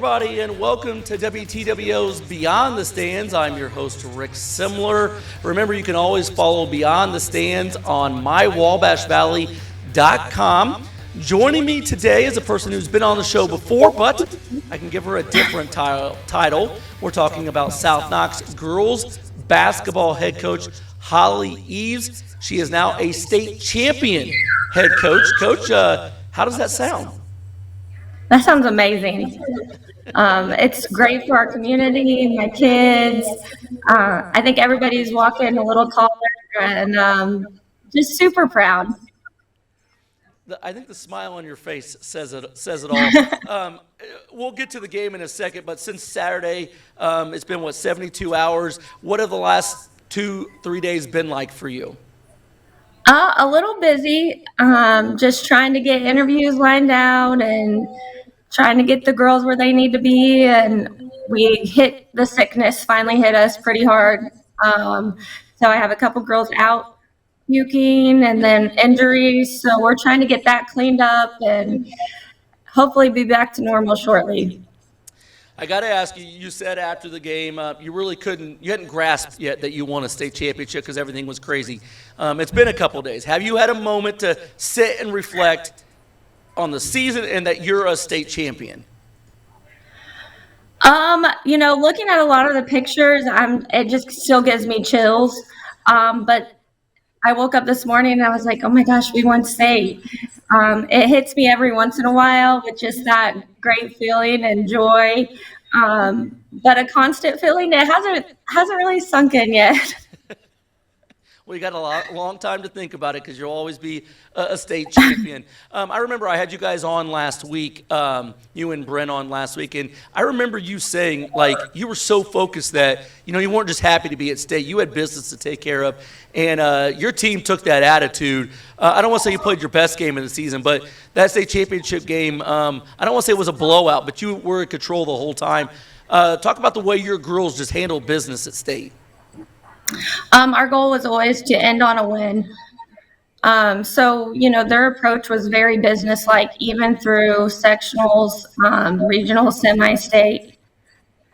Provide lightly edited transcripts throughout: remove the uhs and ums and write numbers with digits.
everybody, and welcome to WTWO's Beyond the Stands. I'm your host, Rick Semmler. Remember, you can always follow Beyond the Stands on mywabashvalley.com. Joining me today is a person who's been on the show before, but I can give her a different title. We're talking about South Knox girls basketball head coach Holli Eaves. She is now a state champion head coach. Coach, how does that sound? That sounds amazing. It's great for our community, my kids. I think everybody's walking a little taller and just super proud. I think the smile on your face says it all. We'll get to the game in a second, but since Saturday, it's been, 72 hours? What have the last 2-3 days been like for you? A little busy, just trying to get interviews lined out and trying to get the girls where they need to be. And the sickness finally hit us pretty hard. So I have a couple girls out puking and then injuries. So we're trying to get that cleaned up and hopefully be back to normal shortly. I got to ask you, you said after the game, you hadn't grasped yet that you won a state championship because everything was crazy. It's been a couple days. Have you had a moment to sit and reflect on the season and that you're a state champion? Looking at a lot of the pictures, it just still gives me chills. But I woke up this morning and I was like, oh my gosh, we won state. It hits me every once in a while with just that great feeling and joy. But a constant feeling, it hasn't really sunk in yet. Well, you got a long time to think about it because you'll always be a state champion. I remember I had you guys on last week, you and Bren on last week, and I remember you saying, you were so focused that, you weren't just happy to be at state. You had business to take care of, and your team took that attitude. I don't want to say you played your best game of the season, but that state championship game, I don't want to say it was a blowout, but you were in control the whole time. Talk about the way your girls just handled business at state. Our goal was always to end on a win. So, their approach was very businesslike, even through sectionals, regional, semi-state.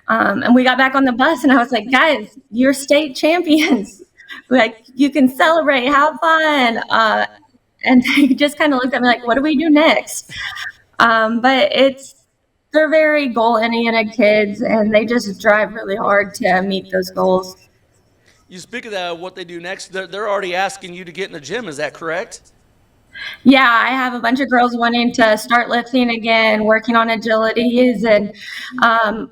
And we got back on the bus and I was like, guys, you're state champions. You can celebrate, have fun. And they just kind of looked at me like, what do we do next? But they're very goal-oriented kids and they just drive really hard to meet those goals. You speak of that, what they do next, they're already asking you to get in the gym. Is that correct? Yeah, I have a bunch of girls wanting to start lifting again, working on agilities, and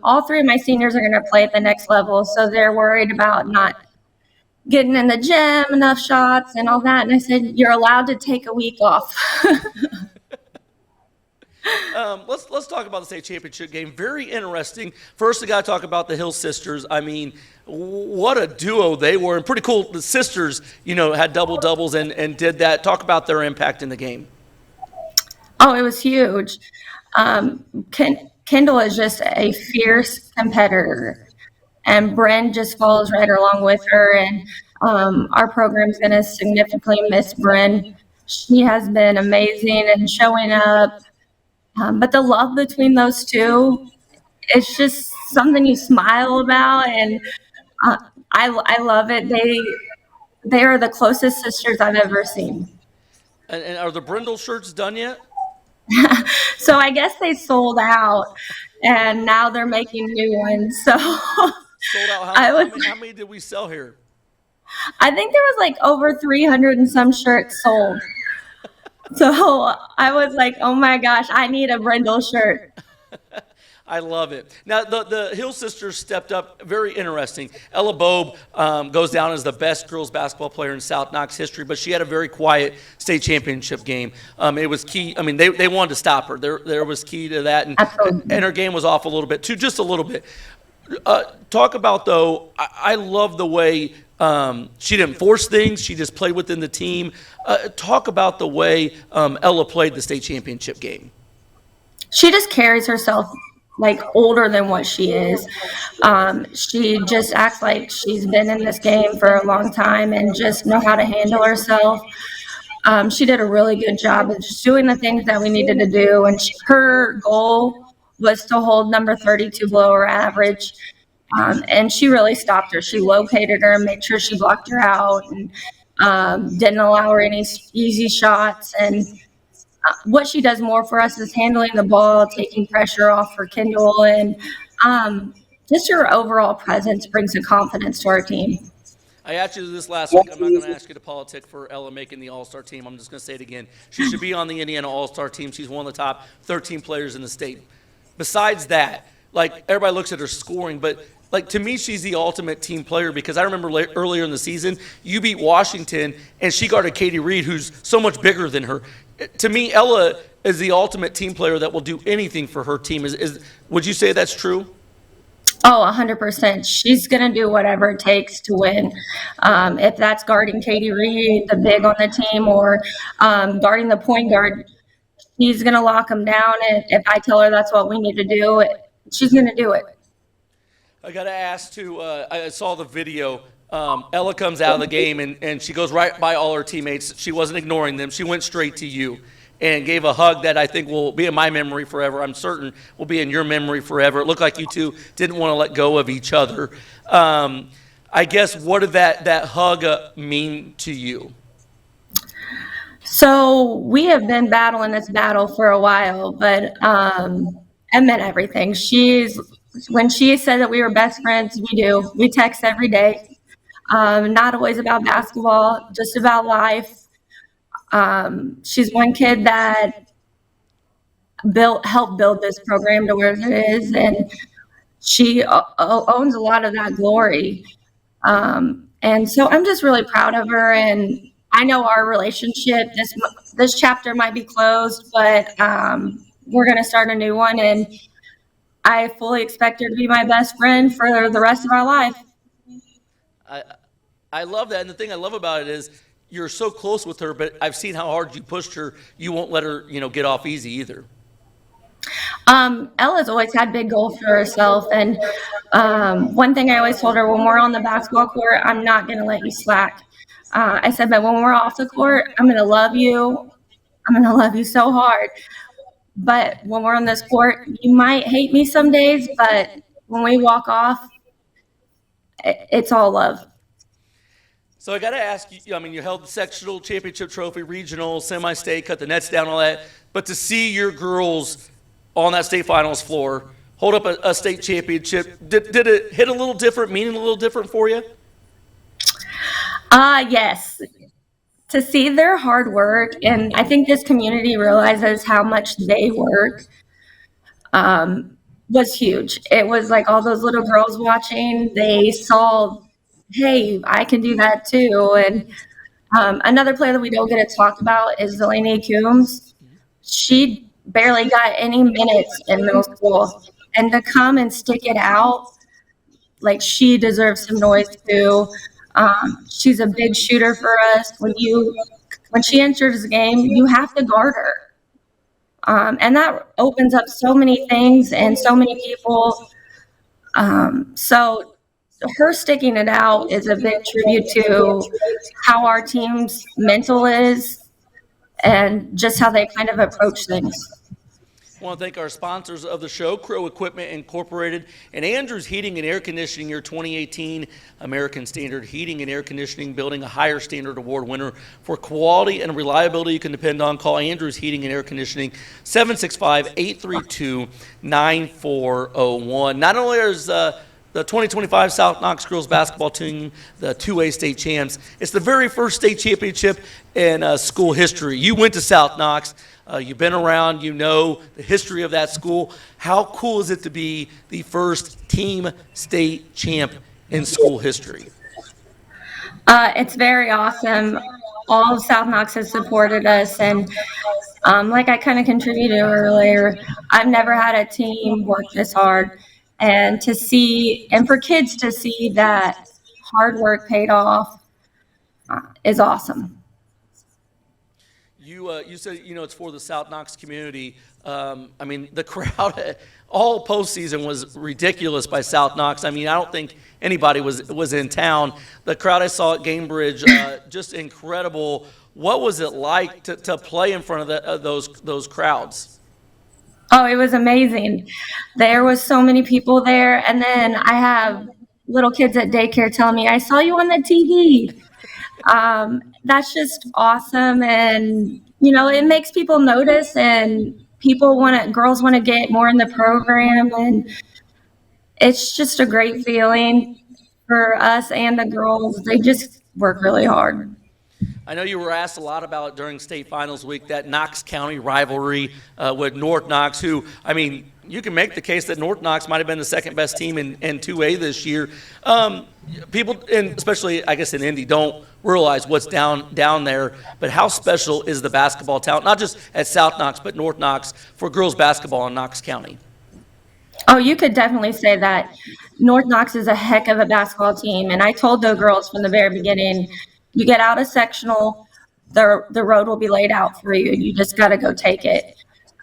all three of my seniors are going to play at the next level, so they're worried about not getting in the gym, enough shots, and all that. And I said, you're allowed to take a week off. Let's talk about the state championship game. Very interesting. First, we got to talk about the Hill sisters. I mean, what a duo they were, and pretty cool. The sisters, had double doubles and did that. Talk about their impact in the game. Oh, it was huge. Kendal is just a fierce competitor, and Bren just follows right along with her. And our program's going to significantly miss Bren. She has been amazing and showing up. But the love between those two, it's just something you smile about, and I love it. They are the closest sisters I've ever seen. And are the Brendal shirts done yet? So I guess they sold out, and now they're making new ones. So sold out. How many did we sell here? I think there was over 300 and some shirts sold. So I was like, oh my gosh, I need a Brendal shirt. I love it. Now, the Hill sisters stepped up. Very interesting. Ella Bobe goes down as the best girls basketball player in South Knox history, but she had a very quiet state championship game. It was key. I mean, they wanted to stop her. There was key to that, and her game was off a little bit, too, just a little bit. Talk about, though, I love the way she didn't force things. She just played within the team. Talk about the way Ella played the state championship game. She just carries herself older than what she is. She just acts like she's been in this game for a long time and just know how to handle herself. She did a really good job of just doing the things that we needed to do. And her goal was to hold number 32 below her average. And she really stopped her. She located her, made sure she blocked her out, and didn't allow her any easy shots. And what she does more for us is handling the ball, taking pressure off for Kendal, and just her overall presence brings a confidence to our team. I asked you this last week. I'm not going to ask you to politic for Ella making the All-Star team. I'm just going to say it again. She should be on the Indiana All-Star team. She's one of the top 13 players in the state. Besides that, like, everybody looks at her scoring, but like, to me, she's the ultimate team player, because I remember earlier in the season, you beat Washington and she guarded Katie Reed, who's so much bigger than her. To me, Ella is the ultimate team player that will do anything for her team. Would you say that's true? Oh, 100%. She's going to do whatever it takes to win. If that's guarding Katie Reed, the big on the team, or guarding the point guard, she's going to lock them down. And if I tell her that's what we need to do, she's going to do it. I got to ask, too, I saw the video. Ella comes out of the game, and she goes right by all her teammates. She wasn't ignoring them. She went straight to you and gave a hug that I think will be in my memory forever. I'm certain will be in your memory forever. It looked like you two didn't want to let go of each other. I guess, what did that hug mean to you? So we have been battling this battle for a while, but it meant everything. When she said that we were best friends, we do. We text every day. Not always about basketball, just about life. She's one kid that helped build this program to where it is, and she owns a lot of that glory. And so I'm just really proud of her, and I know our relationship, this chapter might be closed, but we're going to start a new one, and I fully expect her to be my best friend for the rest of our life. I love that, and the thing I love about it is you're so close with her, but I've seen how hard you pushed her. You won't let her, get off easy either. Ella's always had big goals for herself, and one thing I always told her, when we're on the basketball court, I'm not going to let you slack. I said, but when we're off the court, I'm going to love you. I'm going to love you so hard. But when we're on this court, you might hate me some days, but when we walk off, it's all love. So I got to ask you, you held the sectional championship trophy, regional, semi-state, cut the nets down, all that. But to see your girls on that state finals floor hold up a state championship, did it hit a little different, meaning a little different for you? Yes. To see their hard work, and I think this community realizes how much they work, was huge. It was like all those little girls watching, they saw, hey, I can do that too. And another player that we don't get to talk about is Delaney Coombs. She barely got any minutes in middle school, and to come and stick it out, like, she deserves some noise too. She's a big shooter for us. When she enters the game, you have to guard her. And that opens up so many things and so many people. So her sticking it out is a big tribute to how our team's mental is and just how they kind of approach things. I want to thank our sponsors of the show, Crow Equipment Incorporated and Andrews Heating and Air Conditioning, your 2018 American Standard Heating and Air Conditioning, building a higher standard award winner for quality and reliability you can depend on. Call Andrews Heating and Air Conditioning, 765-832-9401. Not only is the 2025 South Knox girls basketball team the 2A state champs, it's the very first state championship in school history. You went to South Knox. You've been around, you know the history of that school. How cool is it to be the first team state champ in school history? It's very awesome. All of South Knox has supported us, and like I kind of contributed earlier, I've never had a team work this hard. And for kids to see that hard work paid off is awesome. You said, it's for the South Knox community. The crowd all postseason was ridiculous by South Knox. I don't think anybody was in town. The crowd I saw at Gamebridge, just incredible. What was it like to play in front of those crowds? Oh, it was amazing. There was so many people there, and then I have little kids at daycare telling me, "I saw you on the TV." That's just awesome, and it makes people notice, and girls want to get more in the program, and it's just a great feeling for us and the girls. They just work really hard. I know you were asked a lot about during state finals week, that Knox County rivalry with North Knox, who, I mean, you can make the case that North Knox might have been the second best team in 2A this year. People, and especially I guess in Indy, don't realize what's down there, but how special is the basketball talent, not just at South Knox, but North Knox for girls basketball in Knox County? Oh, you could definitely say that. North Knox is a heck of a basketball team, and I told the girls from the very beginning, you get out of sectional, the road will be laid out for you. You just got to go take it.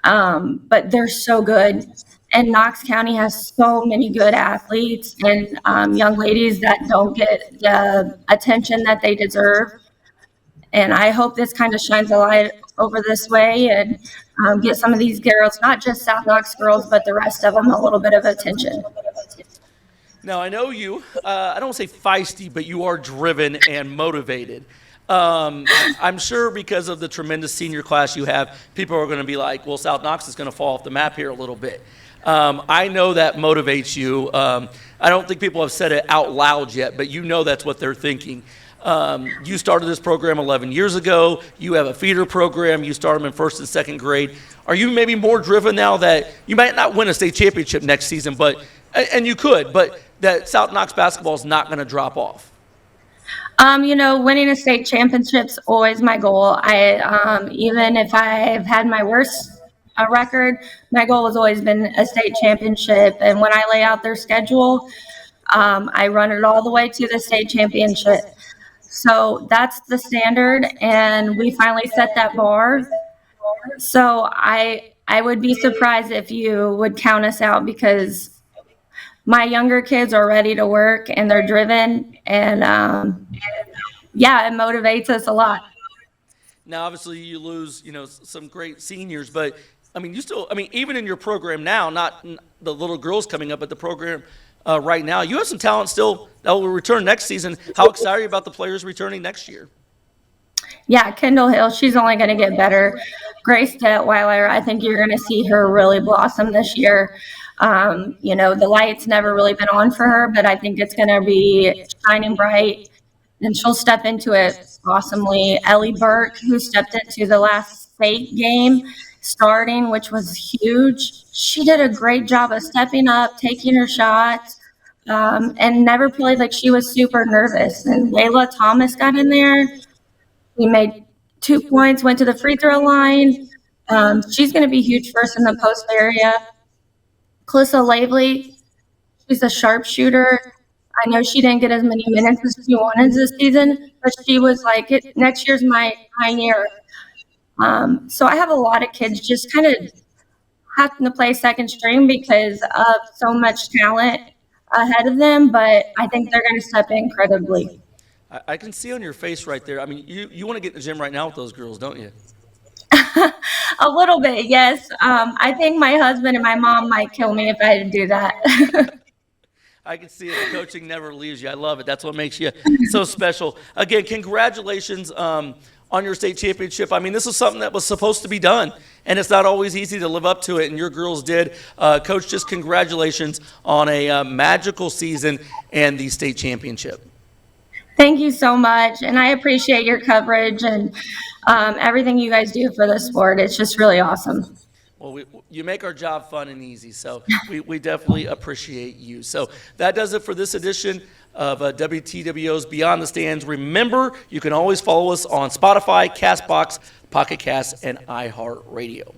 But they're so good, and Knox County has so many good athletes and young ladies that don't get the attention that they deserve. And I hope this kind of shines a light over this way and get some of these girls, not just South Knox girls, but the rest of them, a little bit of attention. Now, I know you, I don't say feisty, but you are driven and motivated. I'm sure because of the tremendous senior class you have, people are going to be like, well, South Knox is going to fall off the map here a little bit. I know that motivates you. I don't think people have said it out loud yet, but you know that's what they're thinking. You started this program 11 years ago. You have a feeder program. You start them in first and second grade. Are you maybe more driven now that you might not win a state championship next season, and you could, but that South Knox basketball is not going to drop off? Winning a state championship's always my goal. Even if I've had my worst record, my goal has always been a state championship. And when I lay out their schedule, I run it all the way to the state championship. So that's the standard, and we finally set that bar. So I would be surprised if you would count us out, because my younger kids are ready to work and they're driven, and it motivates us a lot. Now, obviously, you lose, some great seniors, but I mean, even in your program now, not the little girls coming up, but the program right now, you have some talent still that will return next season. How excited are you about the players returning next year? Yeah, Kendall Hill, she's only going to get better. Grace Detweiler, I think you're going to see her really blossom this year. The light's never really been on for her, but I think it's going to be shining bright, and she'll step into it awesomely. Ellie Burke, who stepped into the last state game starting, which was huge, she did a great job of stepping up, taking her shots, and never played like she was super nervous. And Layla Thomas got in there. He made 2 points, went to the free throw line. She's going to be huge for us in the post area. Calissa Lavely, she's a sharpshooter. I know she didn't get as many minutes as she wanted this season, but she was like, next year's my year. So I have a lot of kids just kind of having to play second string because of so much talent ahead of them, but I think they're going to step in incredibly. I can see on your face right there. I mean, you want to get in the gym right now with those girls, don't you? A little bit, yes. I think my husband and my mom might kill me if I had to do that. I can see it. Coaching never leaves you. I love it. That's what makes you so special. Again, congratulations on your state championship. I mean, this is something that was supposed to be done, and it's not always easy to live up to it, and your girls did. Coach, just congratulations on a magical season and the state championship. Thank you so much, and I appreciate your coverage and everything you guys do for the sport. It's just really awesome. Well, you make our job fun and easy, so we definitely appreciate you. So that does it for this edition of WTWO's Beyond the Stands. Remember, you can always follow us on Spotify, CastBox, Pocket Cast, and iHeartRadio.